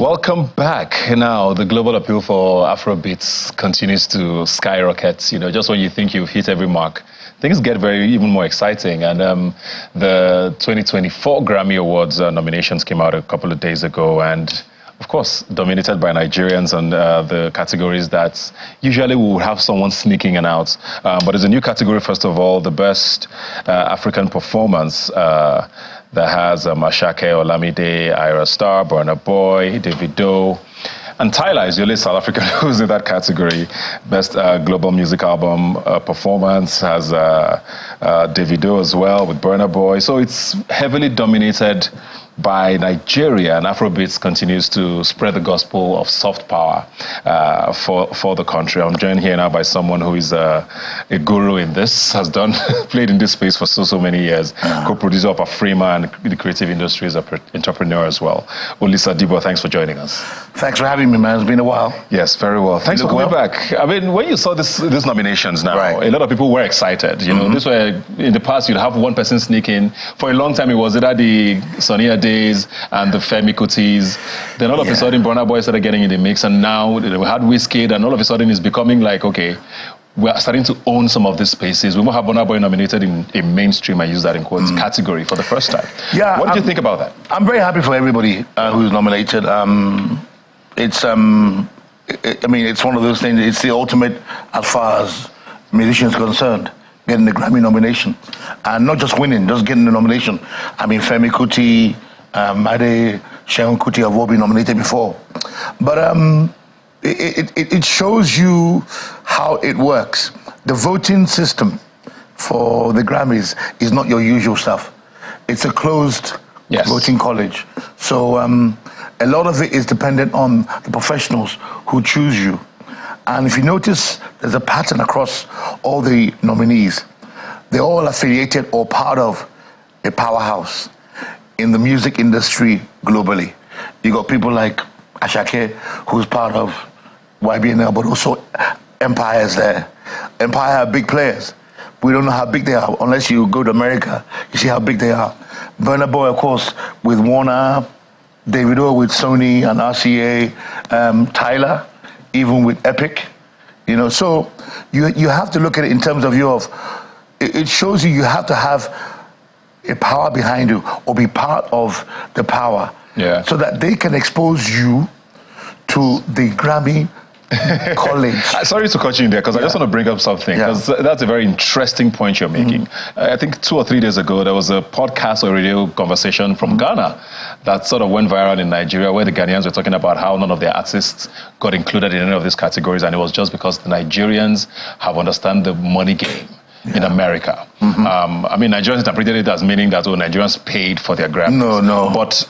Welcome back. Now, the global appeal for Afrobeats continues to skyrocket. You know, just when you think you've hit every mark, things get even more exciting. And the 2024 Grammy Awards nominations came out a couple of days ago, and of course, dominated by Nigerians and the categories that usually we would have someone sneaking in out. But there's a new category, first of all, the best African performance. That has Ashake, Olamide, Ira Star, Burna Boy, Davido, and Tyler is the only South African who's in that category. Best global music album performance has Davido as well with Burna Boy. So it's heavily dominated by Nigeria, and Afrobeats continues to spread the gospel of soft power for the country. I'm joined here now by someone who is a guru in this, has played in this space for so many years, co-producer of Afrima and the creative industry as an entrepreneur as well. Olisa, Adibua, thanks for joining us. Thanks for having me, man. It's been a while. Yes, very well. Thanks for coming back. I mean, when you saw these nominations now, a lot of people were excited. You know, this were, in the past, you'd have one person sneak in. For a long time, it was either the Sonia Days and the Femi Kutis. Then all of a sudden, Burna Boy started getting in the mix, and now we had Wizkid, and all of a sudden it's becoming like, okay, we're starting to own some of these spaces. We will have Burna Boy nominated in a mainstream, I use that in quotes, category for the first time. Yeah, what do you think about that? I'm very happy for everybody who's nominated. I mean, it's one of those things, it's the ultimate as far as musicians concerned, getting the Grammy nomination. And not just winning, just getting the nomination. I mean, Femi Kuti, Ade, Seun Kuti have all been nominated before. But it shows you how it works. The voting system for the Grammys is not your usual stuff. It's a closed voting college. So a lot of it is dependent on the professionals who choose you. And if you notice, there's a pattern across all the nominees. They're all affiliated or part of a powerhouse in the music industry globally. You got people like Ashake, who's part of YBNL, but also Empire's there. Empire are big players. We don't know how big they are unless you go to America. You see how big they are. Burna Boy, of course, with Warner, Davido with Sony and RCA, Tyler, even with Epic. You know, so you have to look at it in terms of it shows you have to have a power behind you or be part of the power so that they can expose you to the Grammy college. Sorry to cut you in there, because I just want to bring up something, because that's a very interesting point you're making. I think 2 or 3 days ago, there was a podcast or radio conversation from Ghana that sort of went viral in Nigeria, where the Ghanaians were talking about how none of their artists got included in any of these categories, and it was just because the Nigerians have understand the money game in America. I mean, Nigerians interpreted it as meaning that Nigerians paid for their Grammys. No. But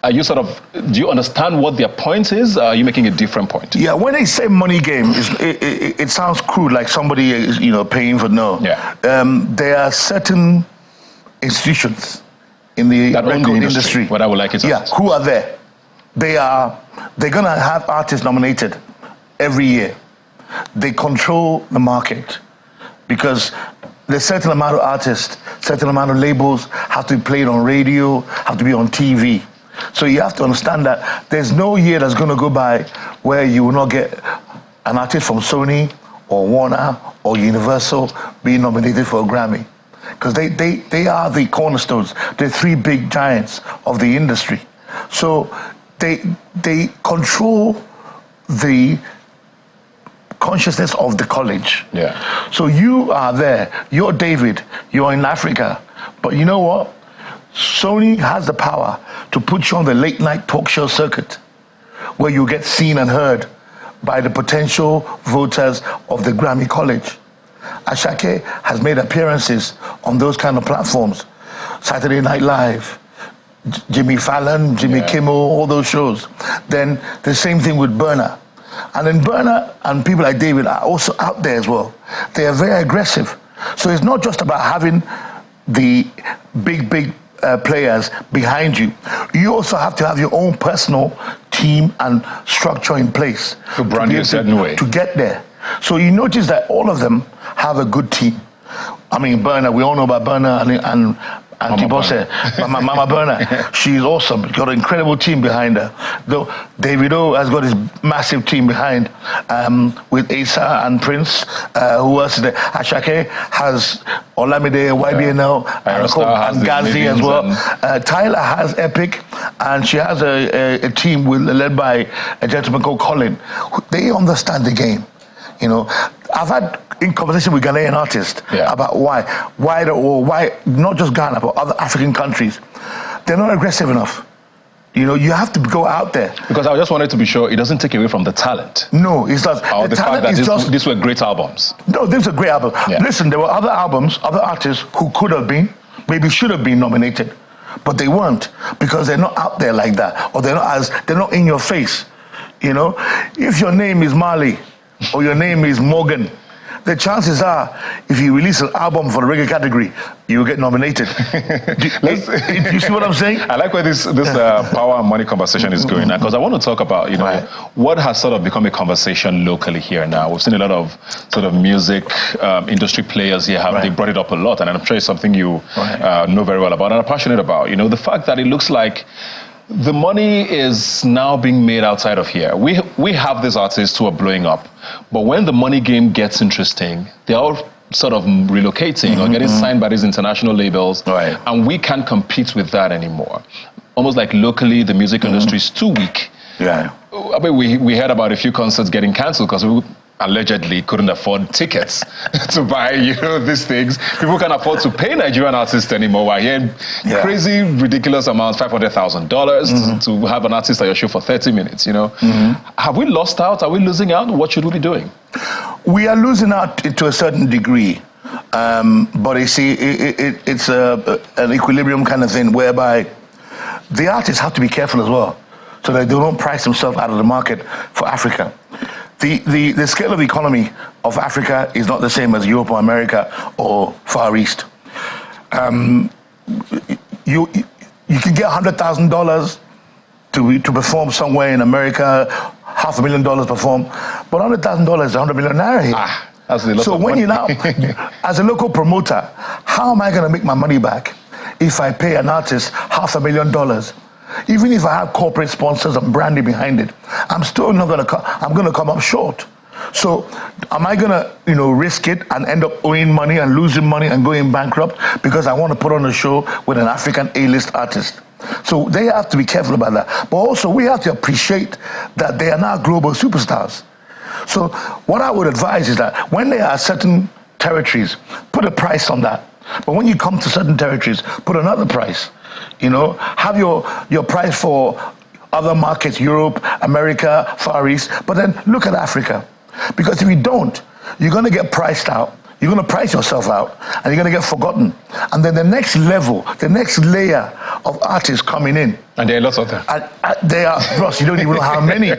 are you do you understand what their point is? Are you making a different point? Yeah, when they say money game, it sounds crude, like somebody is, paying for there are certain institutions in the record industry. What I would like it to who are there. They're gonna have artists nominated every year. They control the market because there's a certain amount of artists, certain amount of labels have to be played on radio, have to be on TV. So you have to understand that there's no year that's going to go by where you will not get an artist from Sony or Warner or Universal being nominated for a Grammy. Because they are the cornerstones. They're 3 big giants of the industry. So they control the consciousness of the college. So you are there. You're David. You're in Africa. But you know what? Sony has the power to put you on the late night talk show circuit where you get seen and heard by the potential voters of the Grammy College. Ashake has made appearances on those kind of platforms. Saturday Night Live, Jimmy Fallon, Jimmy Kimmel, all those shows. Then the same thing with Burna. And then Burna and people like David are also out there as well. They are very aggressive. So it's not just about having the big players behind you. You also have to have your own personal team and structure in place to brand you a certain way to get there. So you notice that all of them have a good team. I mean, Burna, we all know about Burna and Auntie Bosse, Mama Berna, she's awesome. Got an incredible team behind her. Though Davido has got his massive team behind with Asa and Prince. Who else is there? Ashake has Olamide, YBNL, and Gazi as well. Tyler has Epic, and she has a team led by a gentleman called Colin. They understand the game. You know, I've had in conversation with Ghanaian artists about why not just Ghana but other African countries, they're not aggressive enough. You know, you have to go out there. Because I just wanted to be sure it doesn't take away from the talent. No, it's not. The fact that these were great albums. No, these are great albums. Yeah. Listen, there were other albums, other artists who could have been, maybe should have been nominated, but they weren't because they're not out there like that, or they're not in your face. You know, if your name is Marley or your name is Morgan, the chances are, if you release an album for the reggae category, you'll get nominated. Do you see what I'm saying? I like where this power and money conversation is going now, because I want to talk about, you know, what has sort of become a conversation locally here now. We've seen a lot of sort of music industry players here. They brought it up a lot, and I'm sure it's something you know very well about and are passionate about. You know, the fact that it looks like the money is now being made outside of here. We have these artists who are blowing up, but when the money game gets interesting, they're all sort of relocating or getting signed by these international labels, and we can't compete with that anymore. Almost like locally, the music industry is too weak. I mean, we heard about a few concerts getting cancelled because we allegedly couldn't afford tickets to buy, you know, these things. People can't afford to pay Nigerian artists anymore. We're hearing crazy, ridiculous amounts, $500,000 to have an artist at your show for 30 minutes, you know. Have we lost out? Are we losing out? What should we be doing? We are losing out to a certain degree. But you see, it's an equilibrium kind of thing whereby the artists have to be careful as well, so that they don't price themselves out of the market for Africa. The scale of the economy of Africa is not the same as Europe or America or Far East. You can get $100,000 to perform somewhere in America, $500,000 perform, but $100,000 is 100 million naira here. That's a lot so of when money. you now, as a local promoter, how am I going to make my money back if I pay an artist $500,000? Even if I have corporate sponsors and branding behind it, I'm still not going to I'm going to come up short. So am I going to, you know, risk it and end up owing money and losing money and going bankrupt because I want to put on a show with an African A-list artist? So they have to be careful about that. But also we have to appreciate that they are now global superstars. So what I would advise is that when there are certain territories, put a price on that. But when you come to certain territories, put another price. You know, have your price for other markets, Europe, America, Far East, but then look at Africa. Because if you don't, you're going to get priced out. You're going to price yourself out, and you're going to get forgotten. And then the next level, the next layer of artists coming in. And there are lots of them. They are, Ross, you don't even know how many.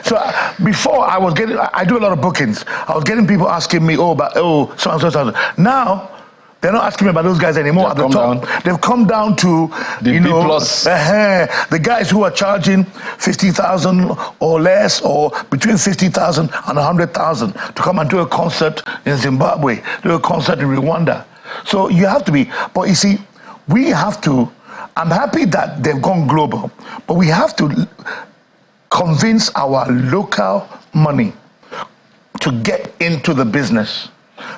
So before I do a lot of bookings. I was getting people asking me, so. Now, they're not asking me about those guys anymore at the top. They've come down to the B plus. The guys who are charging 50,000 or less, or between 50,000 and 100,000 to come and do a concert in Zimbabwe, do a concert in Rwanda. So you have to be, but you see, we have to, I'm happy that they've gone global, but we have to convince our local money to get into the business.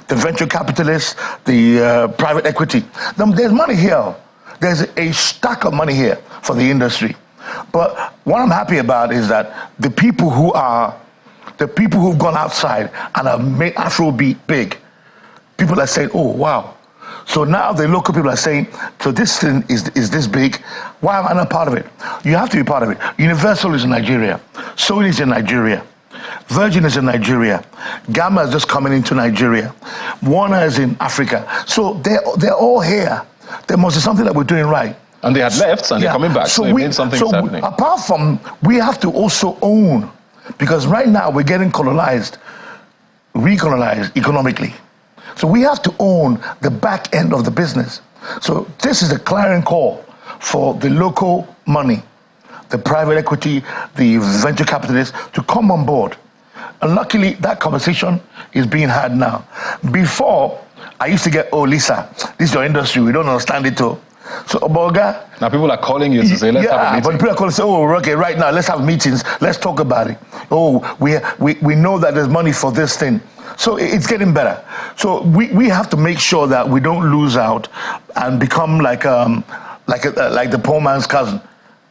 The venture capitalists, the private equity. There's money here. There's a stack of money here for the industry. But what I'm happy about is that the people who've gone outside and have made Afrobeat big, people are saying, oh, wow. So now the local people are saying, so this thing is this big, why am I not part of it? You have to be part of it. Universal is in Nigeria. Sony is in Nigeria. Virgin is in Nigeria. Gamma is just coming into Nigeria. Warner is in Africa. So they're all here. There must be something that we're doing right. And they had left and they're coming back. So it means something's happening. Apart from, we have to also own, because right now we're getting recolonized economically. So we have to own the back end of the business. So this is a clarion call for the local money, the private equity, the venture capitalists to come on board. And luckily, that conversation is being had now. Before, I used to get, oh, Lisa, this is your industry, we don't understand it too. So, Oboga. Now people are calling you to say, let's have a meeting. But people are calling and say, oh, okay, right now, let's have meetings. Let's talk about it. Oh, we know that there's money for this thing. So it's getting better. So we have to make sure that we don't lose out and become like the poor man's cousin,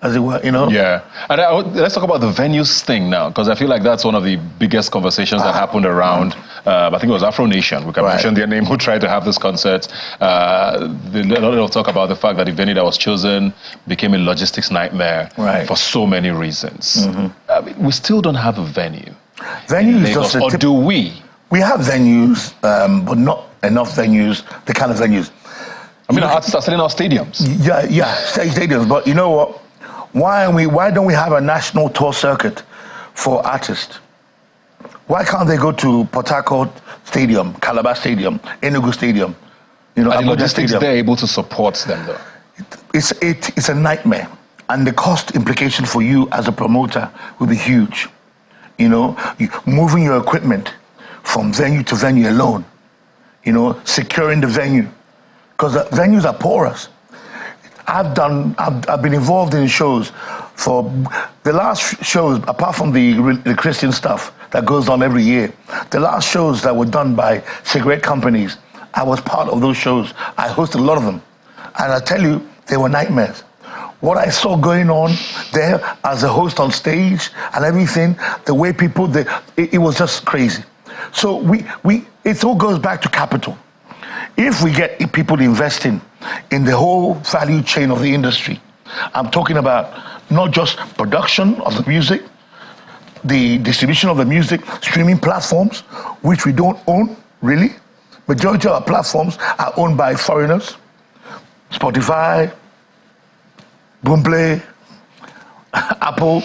as it were, you know? Yeah. And let's talk about the venues thing now, because I feel like that's one of the biggest conversations that happened around, I think it was Afro Nation, we can mention their name, who tried to have this concert. A lot of talk about the fact that the venue that was chosen became a logistics nightmare for so many reasons. I mean, we still don't have a venue. Venue is just or do we? We have venues, but not enough venues, the kind of venues. I mean, artists are selling out stadiums. Yeah, stadiums. But you know what? Why don't we have a national tour circuit for artists? Why can't they go to Port Harcourt Stadium, Calabar Stadium, Enugu Stadium? You know, are the logistics they're able to support them though? It's a nightmare, and the cost implication for you as a promoter will be huge. You know, moving your equipment from venue to venue alone. You know, securing the venue, because the venues are porous. I've been involved in shows for the last shows, apart from the Christian stuff that goes on every year. The last shows that were done by cigarette companies, I was part of those shows. I hosted a lot of them, and I tell you, they were nightmares. What I saw going on there as a host on stage and everything, the way people, it was just crazy. So it all goes back to capital. If we get people investing in the whole value chain of the industry, I'm talking about not just production of the music, the distribution of the music, streaming platforms, which we don't own, really. Majority of our platforms are owned by foreigners. Spotify, Boomplay, Apple,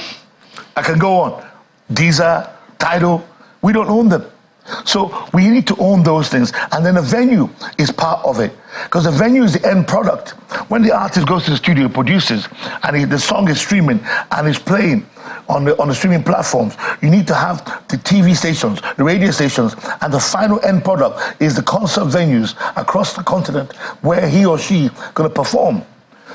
I can go on. Deezer, Tidal, we don't own them. So we need to own those things. And then the venue is part of it. Because the venue is the end product. When the artist goes to the studio, produces, and the song is streaming and is playing on the streaming platforms, you need to have the TV stations, the radio stations, and the final end product is the concert venues across the continent where he or she going to perform.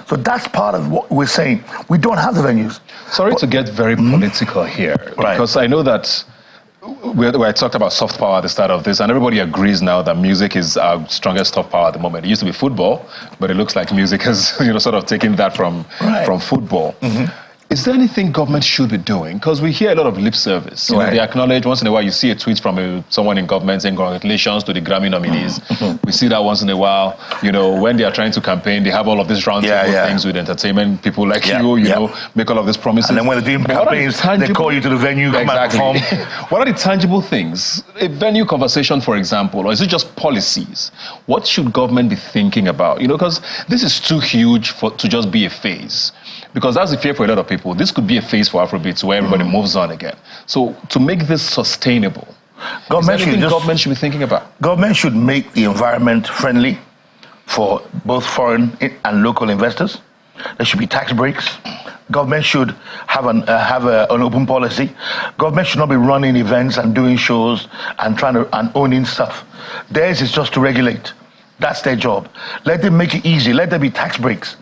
So that's part of what we're saying. We don't have the venues. Sorry to get very political here, because I know that I talked about soft power at the start of this, and everybody agrees now that music is our strongest soft power at the moment. It used to be football, but it looks like music has, sort of taken that from football. Is there anything government should be doing? Because we hear a lot of lip service. They acknowledge, once in a while you see a tweet from someone in government saying congratulations to the Grammy nominees. We see that once in a while. When they are trying to campaign, they have all of these roundtable things with entertainment people like you know, make all of these promises. And then when they're doing campaigns, they call you to the venue, come and perform. What are the tangible things? A venue conversation, for example, or is it just policies? What should government be thinking about? Because this is too huge to just be a phase. Because that's the fear for a lot of people. This could be a phase for Afrobeats where everybody moves on again. So to make this sustainable, government should be thinking about? Government should make the environment friendly for both foreign and local investors. There should be tax breaks. Government should have an open policy. Government should not be running events and doing shows and owning stuff. Theirs is just to regulate. That's their job. Let them make it easy. Let there be tax breaks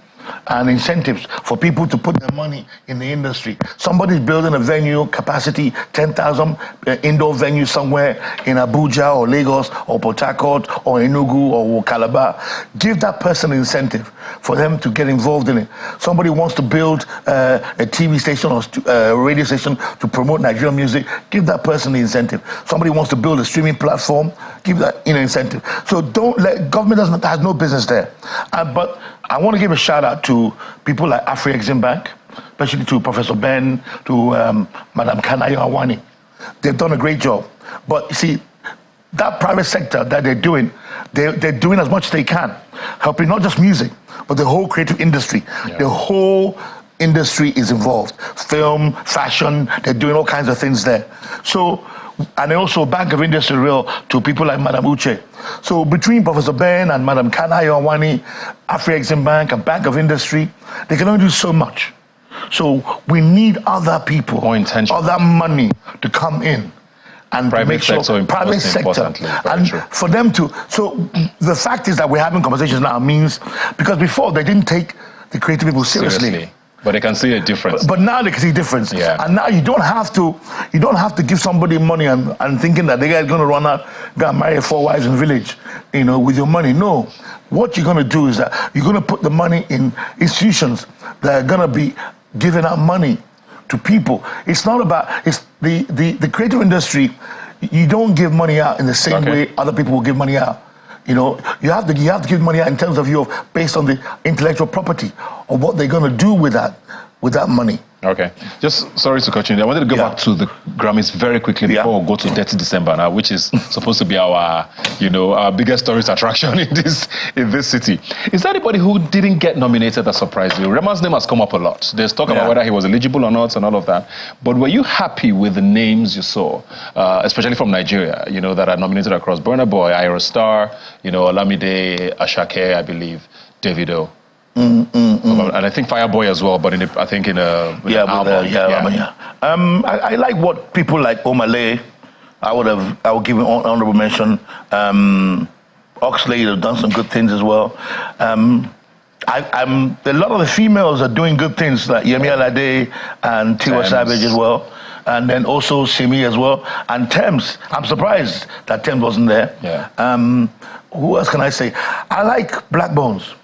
and incentives for people to put their money in the industry. Somebody's building a venue, capacity 10,000 indoor venue somewhere in Abuja or Lagos or Port Harcourt or Enugu or Calabar. Give that person an incentive for them to get involved in it. Somebody wants to build a TV station or a radio station to promote Nigerian music. Give that person the incentive. Somebody wants to build a streaming platform. Give that incentive. So don't let government has no business there. But I want to give a shout out to people like Afreximbank, especially to Professor Ben, to Madam Kanayo Awani. They've done a great job. But you see, that private sector that they're doing as much as they can, helping not just music, but the whole creative industry. Yeah. The whole industry is involved. Film, fashion, they're doing all kinds of things there. So, and also Bank of Industry Real to people like Madam Uche. So between Professor Ben and Madam Kanayo Awani, Afreximbank and Bank of Industry, they can only do so much. So we need other people, other money to come in and private sector, private sector, and true. for them to. So the fact is that we're having conversations now means, because before they didn't take the creative people seriously. But they can see a difference. But now they can see a difference. Yeah. And now you don't have to give somebody money and thinking that they are going to run out, go and marry 4 wives in the village, with your money. No. What you're going to do is that you're going to put the money in institutions that are going to be giving out money to people. It's not about, it's the creative industry, you don't give money out in the same way other people will give money out. You have to give money out in terms of based on the intellectual property of what they're going to do with that money. Okay. Just sorry to cut you in. I wanted to go back to the Grammys very quickly before we go to Dirty December now, which is supposed to be our biggest tourist attraction in this city. Is there anybody who didn't get nominated that surprised you? Rema's name has come up a lot. There's talk about whether he was eligible or not and all of that. But were you happy with the names you saw, especially from Nigeria, that are nominated across Burna Boy, Ira Star, Olamide, Ashake, I believe, Davido? And I think Fireboy as well, but I think in an album. I like what people like Omale. I would give an honorable mention. Oxlade have done some good things as well. A lot of the females are doing good things, like Yemi Alade and Tiwa Savage as well. And then also Simi as well. And Thames. I'm surprised that Thames wasn't there. Yeah. Who else can I say? I like Black Bones.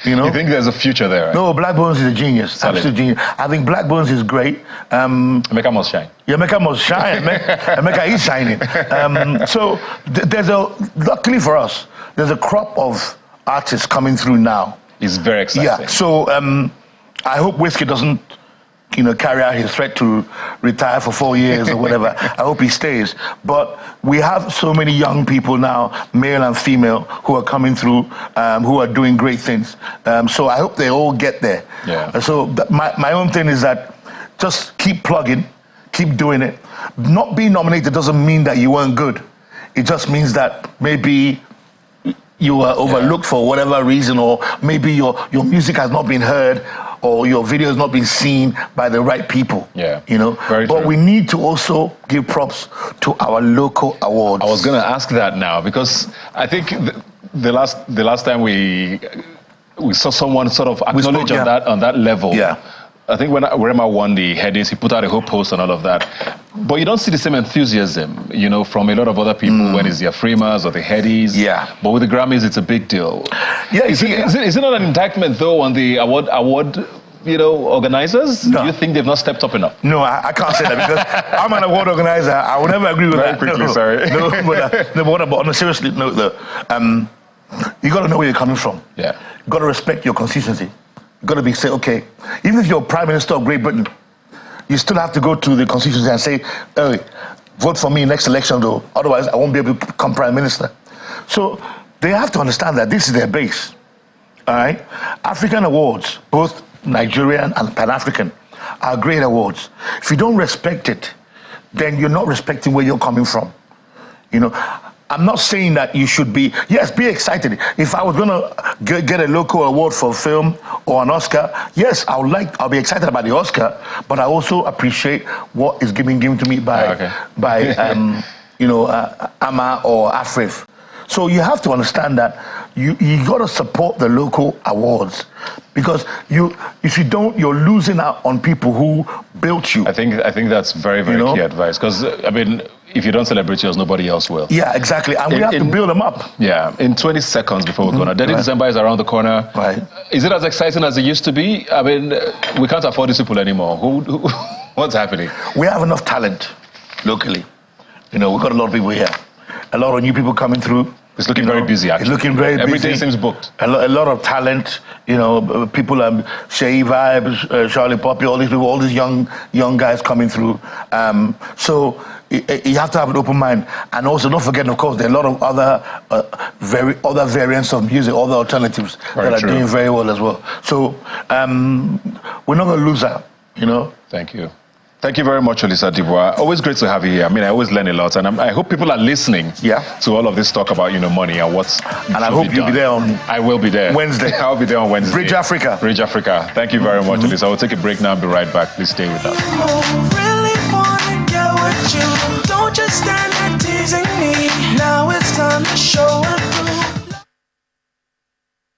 You think there's a future there, right? No, Black Bones is a genius. Absolute genius. I think Black Bones is great. Emeka must shine. Yeah, Emeka must shine. Emeka is shining. So luckily for us, there's a crop of artists coming through now. It's very exciting. Yeah, so I hope Whiskey doesn't carry out his threat to retire for 4 years or whatever. I hope he stays. But we have so many young people now, male and female, who are coming through, who are doing great things. So I hope they all get there. Yeah. So my own thing is that just keep plugging, keep doing it. Not being nominated doesn't mean that you weren't good. It just means that maybe you were overlooked for whatever reason, or maybe your music has not been heard, or your video has not been seen by the right people. Yeah. Very true. We need to also give props to our local awards. I was going to ask that now, because I think the last time we saw someone sort of acknowledge on that level. Yeah. I think when Rema won the Headies, he put out a whole post and all of that. But you don't see the same enthusiasm, from a lot of other people when it's the Afrimas or the Headies. Yeah. But with the Grammys, it's a big deal. Yeah. Is it not an indictment, though, on the award organizers? No. Do you think they've not stepped up enough? No, I can't say that, because I'm an award organizer. I would never agree with that. Very quickly, sorry. But on a serious note, though, you got to know where you're coming from. Yeah. You got to respect your consistency. You got to say, okay, even if you're Prime Minister of Great Britain, you still have to go to the constituency and say, hey, vote for me next election, though. Otherwise, I won't be able to become Prime Minister. So they have to understand that this is their base. All right? African awards, both Nigerian and Pan-African, are great awards. If you don't respect it, then you're not respecting where you're coming from. I'm not saying that you should be excited. If I was going to get a local award for film or an Oscar, yes, I'll be excited about the Oscar, but I also appreciate what is given to me by AMA or AFRIF. So you have to understand that you got to support the local awards, because if you don't, you're losing out on people who built you. I think that's very, very key advice, because if you don't celebrate yours, nobody else will. Yeah, exactly. And we have to build them up. Yeah. In 20 seconds before we go now, Dirty December is around the corner. Right. Is it as exciting as it used to be? We can't afford these people anymore. What's happening? We have enough talent locally. We've got a lot of people here. A lot of new people coming through. It's looking very busy, actually. It's looking very busy. Every day seems booked. A lot of talent, people, Shay Vibes, Charlie Poppy, all these people, all these young guys coming through. So you have to have an open mind. And also, don't forget, of course, there are a lot of other variants of music, other alternatives that are doing very well as well. So we're not going to lose out, Thank you. Thank you very much, Olisa Adibua. Always great to have you here. I always learn a lot, and I hope people are listening to all of this talk about, money and what's. And I hope you'll be there on. I will be there Wednesday. I'll be there on Wednesday. Bridge Africa. Bridge Africa. Thank you very much, Olisa. I will take a break now and be right back. Please stay with us. with you. Don't just stand there teasing me. Now it's time to show and prove.